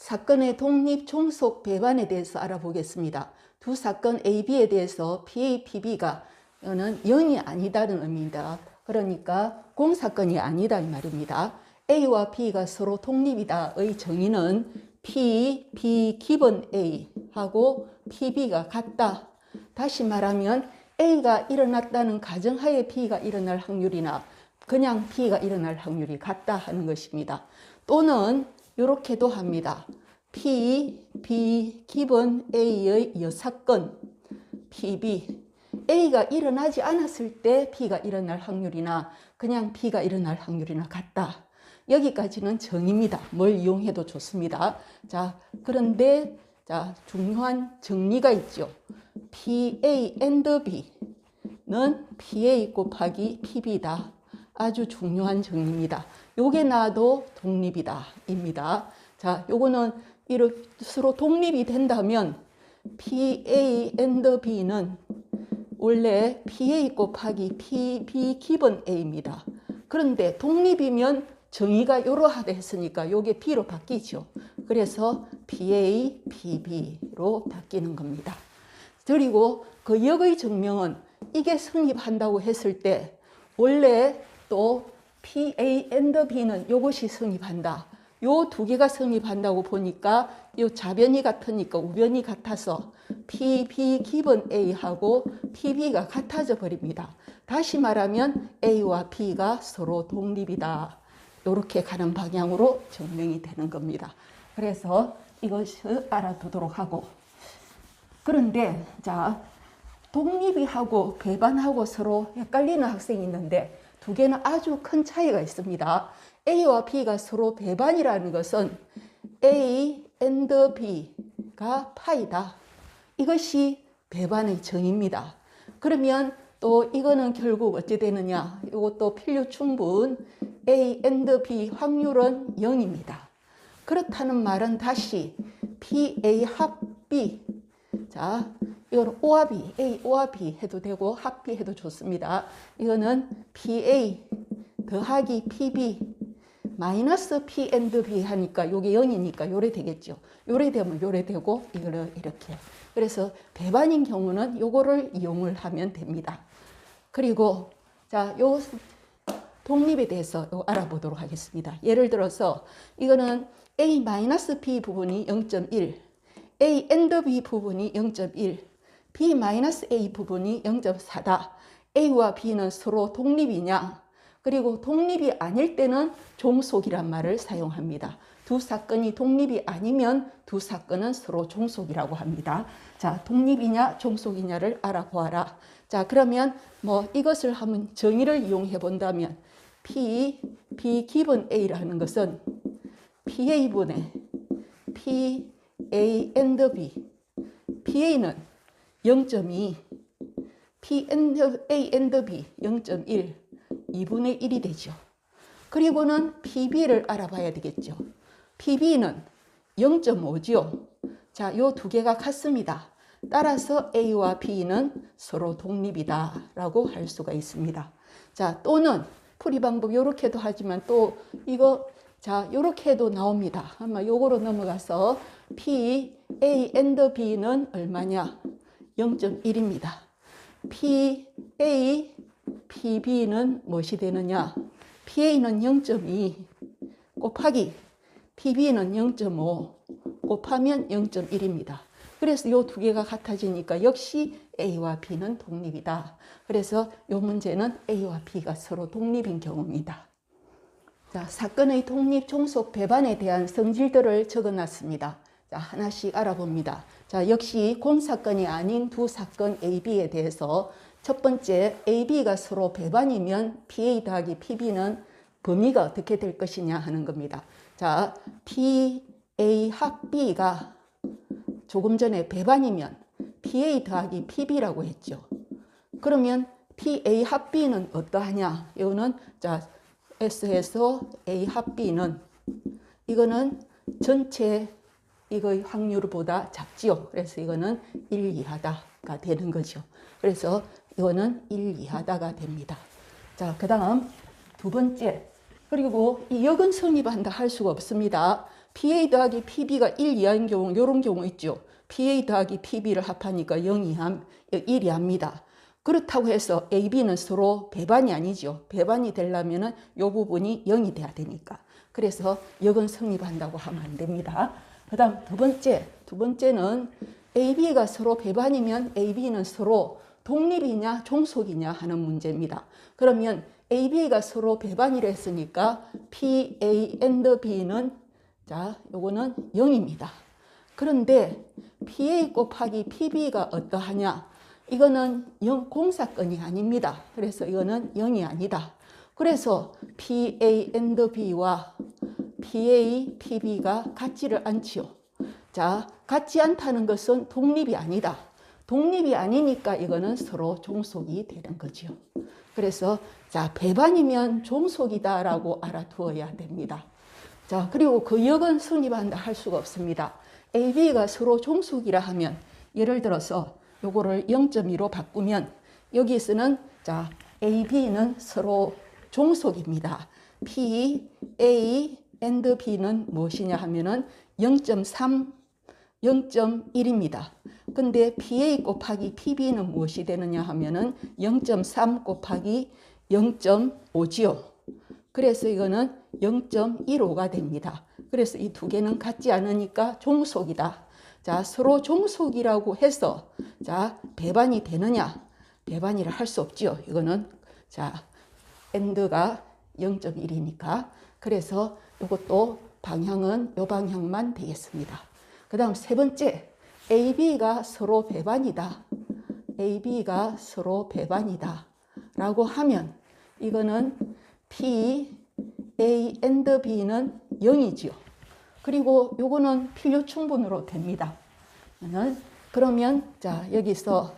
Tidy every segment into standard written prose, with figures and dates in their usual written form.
사건의 독립, 종속, 배반에 대해서 알아보겠습니다. 두 사건 A, B에 대해서 PA, PB가 0이 아니다는 의미입니다. 그러니까 공사건이 아니다 이 말입니다. A와 B가 서로 독립이다의 정의는 P, B 기본 A 하고 PB가 같다. 다시 말하면 A가 일어났다는 가정하에 B가 일어날 확률이나 그냥 B가 일어날 확률이 같다 하는 것입니다. 또는 이렇게도 합니다. P, B 기본 A의 여사건 PB A가 일어나지 않았을 때 B가 일어날 확률이나 그냥 B가 일어날 확률이나 같다. 여기까지는 정의입니다. 뭘 이용해도 좋습니다. 자, 그런데 중요한 정리가 있죠. PA and B는 PA 곱하기 PB다. 아주 중요한 정리입니다. 요게 나도 독립이다 입니다. 자, 요거는 서로 독립이 된다면 PA and B는 원래 PA 곱하기 PB 기본 A입니다. 그런데 독립이면 정의가 이러하다 했으니까 요게 B로 바뀌죠. 그래서 PA, PB로 바뀌는 겁니다. 그리고 그 역의 증명은 이게 성립한다고 했을 때 원래 또 PA and B는 이것이 성립한다. 요 두 개가 성립한다고 보니까 요 좌변이 같으니까 우변이 같아서 PB 기본 A하고 PB가 같아져 버립니다. 다시 말하면 A와 B가 서로 독립이다. 이렇게 가는 방향으로 증명이 되는 겁니다. 그래서 이것을 알아두도록 하고, 그런데 자, 독립이하고 배반하고 서로 헷갈리는 학생이 있는데 두 개는 아주 큰 차이가 있습니다. A와 B가 서로 배반이라는 것은 A and B가 파이다. 이것이 배반의 정의입니다. 그러면 또 이거는 결국 어찌 되느냐? 이것도 필요 충분 A and B 확률은 0입니다. 그렇다는 말은 다시 PA 합 B. 자, 이거는 O와 B, A, O와 B 해도 되고 합비 해도 좋습니다. 이거는 PA 더하기 PB 마이너스 P and B 하니까 요게 0이니까 요래 되겠죠. 요래 되면 요래 되고 이거를 이렇게. 그래서 배반인 경우는 요거를 이용을 하면 됩니다. 그리고 자, 요 독립에 대해서 알아보도록 하겠습니다. 예를 들어서 이거는 A-B 부분이 0.1, A and B 부분이 0.1, B-A 부분이 0.4다. A와 B는 서로 독립이냐? 그리고 독립이 아닐 때는 종속이란 말을 사용합니다. 두 사건이 독립이 아니면 두 사건은 서로 종속이라고 합니다. 자, 독립이냐 종속이냐를 알아보아라. 자, 그러면 뭐 이것을 한번 정의를 이용해 본다면 P, B 기본 A라는 것은 PA분의 PA and B, PA는 0.2, P and A and B 0.1, 2분의 1이 되죠. 그리고는 PB를 알아봐야 되겠죠. PB는 0.5죠. 자, 요 두 개가 같습니다. 따라서 A와 B는 서로 독립이다 라고 할 수가 있습니다. 자, 또는 풀이 방법 요렇게도 하지만 또 이거 자, 요렇게 해도 나옵니다. 아마 요거로 넘어가서 P, A and B는 얼마냐? 0.1입니다. P, A, PB는 무엇이 되느냐? PA는 0.2 곱하기 PB는 0.5 곱하면 0.1입니다. 그래서 이 두 개가 같아지니까 역시 A와 B는 독립이다. 그래서 이 문제는 A와 B가 서로 독립인 경우입니다. 자, 사건의 독립, 종속, 배반에 대한 성질들을 적어놨습니다. 자, 하나씩 알아봅니다. 자, 역시 공사건이 아닌 두 사건 A, B에 대해서 첫 번째, A, B가 서로 배반이면 PA 더하기 PB는 범위가 어떻게 될 것이냐 하는 겁니다. 자, PA 합 B가 조금 전에 배반이면 PA 더하기 PB라고 했죠. 그러면 PA 합 B는 어떠하냐? 이거는 자, S에서 A 합 B는 이거는 전체 이거의 확률보다 작지요. 그래서 이거는 1 이하다가 되는 거죠. 그래서 이거는 1 이하다가 됩니다. 자, 그 다음 두 번째. 그리고 이 역은 성립한다 할 수가 없습니다. PA 더하기 PB가 1 이하인 경우 이런 경우 있죠. PA 더하기 PB를 합하니까 1 이하입니다. 그렇다고 해서 AB는 서로 배반이 아니죠. 배반이 되려면은 이 부분이 0이 돼야 되니까. 그래서 역은 성립한다고 하면 안 됩니다. 그 다음 두 번째는 AB가 서로 배반이면 AB는 서로 독립이냐 종속이냐 하는 문제입니다. 그러면 AB가 서로 배반이라 했으니까 PA and B는 자, 요거는 0입니다. 그런데 PA 곱하기 PB가 어떠하냐? 이거는 공사건이 아닙니다. 그래서 이거는 0이 아니다. 그래서 PA and B와 PA, PB가 같지를 않지요. 자, 같지 않다는 것은 독립이 아니다. 독립이 아니니까 이거는 서로 종속이 되는 거죠. 그래서 자, 배반이면 종속이다라고 알아두어야 됩니다. 자, 그리고 그 역은 성립한다 할 수가 없습니다. AB가 서로 종속이라 하면 예를 들어서 요거를 0.2로 바꾸면 여기서는 자, AB는 서로 종속입니다. P, A and B는 무엇이냐 하면은 0.3, 0.1입니다. 근데 PA 곱하기 PB는 무엇이 되느냐 하면은 0.3 곱하기 0.5지요. 그래서 이거는 0.15가 됩니다. 그래서 이 두 개는 같지 않으니까 종속이다. 자, 서로 종속이라고 해서 자, 배반이 되느냐? 배반이라 할 수 없지요. 이거는 자, and가 0.1이니까. 그래서 이것도 방향은 이 방향만 되겠습니다. 그 다음 세 번째, AB가 서로 배반이다. AB가 서로 배반이다. 라고 하면 이거는 P, A and B는 0이지요. 그리고 요거는 필요 충분으로 됩니다. 그러면 자, 여기서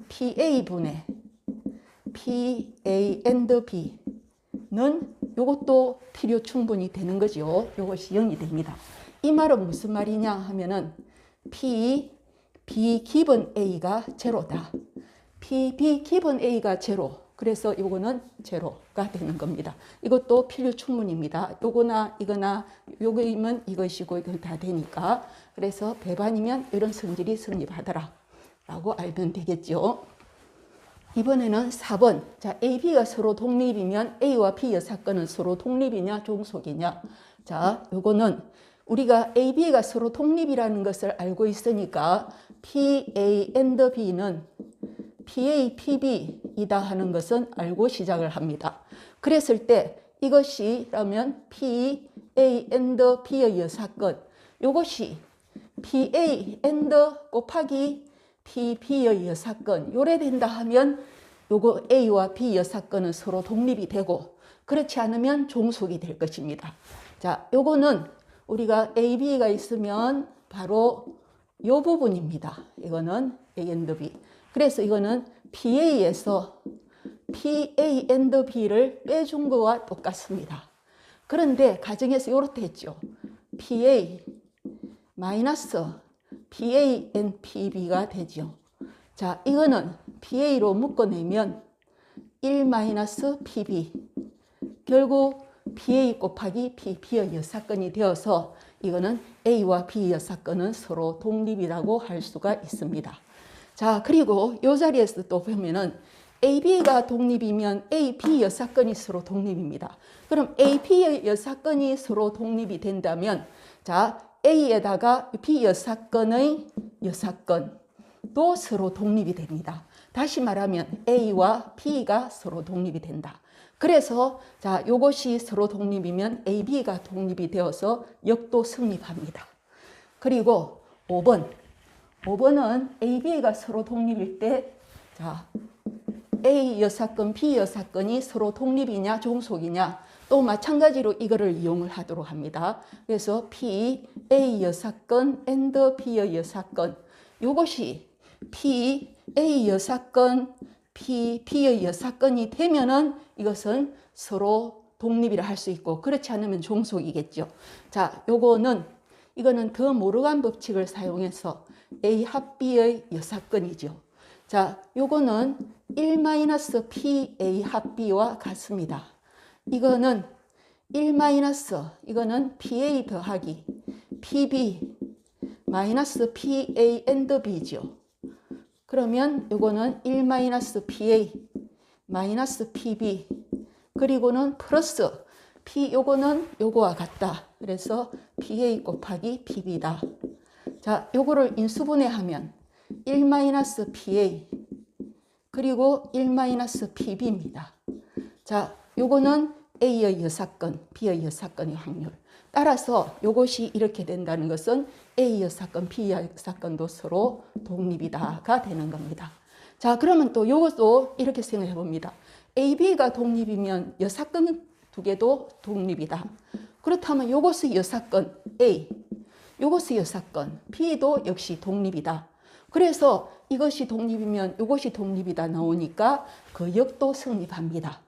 PA분의 PA and B는 요것도 필요 충분히 되는 거죠. 요것이 0이 됩니다. 이 말은 무슨 말이냐 하면은 P, B 기본 A가 제로다. P, B 기본 A가 제로. 그래서 요거는 제로가 되는 겁니다. 이것도 필요 충분입니다. 요거나 이거나 요거이면 이것이고 이건 다 되니까. 그래서 배반이면 이런 성질이 성립하더라 라고 알면 되겠죠. 이번에는 4번. 자, A, B가 서로 독립이면 A와 B의 사건은 서로 독립이냐 종속이냐. 자, 요거는 우리가 A, B가 서로 독립이라는 것을 알고 있으니까 P, A and B는 PA, PB이다 하는 것은 알고 시작을 합니다. 그랬을 때 이것이라면 P, A and B의 사건, 이것이 PA and 곱하기 PB의 사건, 요래 된다 하면 요거 A와 B의 사건은 서로 독립이 되고 그렇지 않으면 종속이 될 것입니다. 자, 요거는 우리가 A, B가 있으면 바로 요 부분입니다. 이거는 A and B. 그래서 이거는 PA에서 PA and B를 빼준 거와 똑같습니다. 그런데 가정에서 이렇게 했죠. PA 마이너스 PA and PB가 되죠. 자, 이거는 PA로 묶어내면 1 마이너스 PB. 결국 PA 곱하기 PB의 사건이 되어서 이거는 A와 B의 사건은 서로 독립이라고 할 수가 있습니다. 자, 그리고 이 자리에서 또 보면은 AB가 독립이면 AB의 사건이 서로 독립입니다. 그럼 AB의 사건이 서로 독립이 된다면 자, A에다가 B의 사건의 여사건도 서로 독립이 됩니다. 다시 말하면 A와 B가 서로 독립이 된다. 그래서 자, 요것이 서로 독립이면 AB가 독립이 되어서 역도 성립합니다. 그리고 5번은 AB가 서로 독립일 때 자, A 여사건, B 여사건이 서로 독립이냐 종속이냐 또 마찬가지로 이거를 이용을 하도록 합니다. 그래서 P, A 여사건 and B의 여사건 요것이 P, A 여사건, P, B의 여사건이 되면은 이것은 서로 독립이라 할 수 있고 그렇지 않으면 종속이겠죠. 자, 이거는 더 모르간 법칙을 사용해서 A 합 B의 여사건이죠. 자, 요거는 1-PA 합 B와 같습니다. 이거는 1- 이거는 PA 더하기 PB 마이너스 PA and B죠. 그러면 요거는 1 마이너스 PA 마이너스 PB 그리고는 플러스 P 요거는 요거와 같다. 그래서 PA 곱하기 PB다. 자, 요거를 인수분해하면 1 마이너스 PA 그리고 1 마이너스 PB입니다. 자, 요거는 A의 여사건, B의 여사건의 확률. 따라서 요것이 이렇게 된다는 것은 A 여사건, B 여사건도 서로 독립이다가 되는 겁니다. 자, 그러면 또 요것도 이렇게 생각해 봅니다. A, B가 독립이면 여사건 두 개도 독립이다. 그렇다면 요것의 여사건 A, 요것의 여사건 B도 역시 독립이다. 그래서 이것이 독립이면 이것이 독립이다 나오니까 그 역도 성립합니다.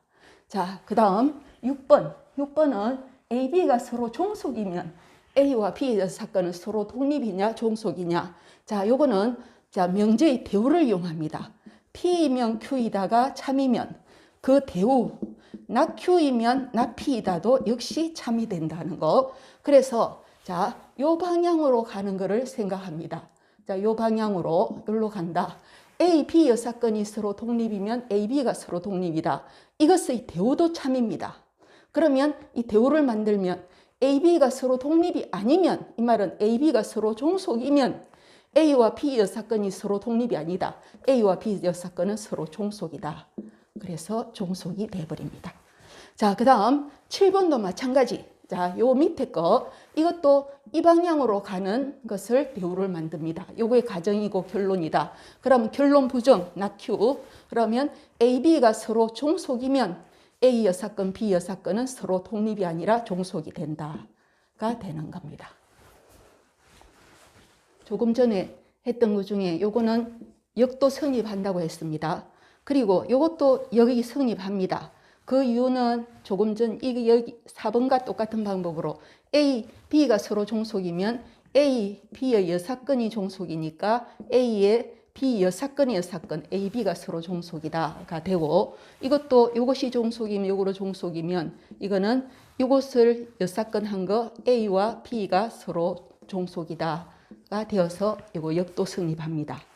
자, 그 다음 6번. 6번은 A, B가 서로 종속이면 A와 B의 사건은 서로 독립이냐 종속이냐. 자, 요거는 자, 명제의 대우를 이용합니다. P이면 Q이다가 참이면 그 대우, not Q이면 not P이다도 역시 참이 된다는 거. 그래서 자, 요 방향으로 가는 거를 생각합니다. 자, 요 방향으로 여기로 간다. A, B 여사건이 서로 독립이면 A, B가 서로 독립이다. 이것의 대우도 참입니다. 그러면 이 대우를 만들면 A, B가 서로 독립이 아니면 이 말은 A, B가 서로 종속이면 A와 B 여사건이 서로 독립이 아니다. A와 B 여사건은 서로 종속이다. 그래서 종속이 돼버립니다. 자, 그 다음 7번도 마찬가지. 자, 요 밑에 거 이것도 이 방향으로 가는 것을 대우를 만듭니다. 요거의 가정이고 결론이다. 그러면 결론 부정, not Q. 그러면 A, B가 서로 종속이면 A 여사건, B 여사건은 서로 독립이 아니라 종속이 된다가 되는 겁니다. 조금 전에 했던 것 중에 요거는 역도 성립한다고 했습니다. 그리고 요것도 역이 성립합니다. 그 이유는 조금 전 이게 여기 4번과 똑같은 방법으로 A, B가 서로 종속이면 A, B의 여사건이 종속이니까 A의 B 여사건의 여사건 A, B가 서로 종속이다가 되고 이것도 이것이 종속이면 요거로 종속이면 이거는 이것을 여사건 한 거 A와 B가 서로 종속이다가 되어서 이거 역도 성립합니다.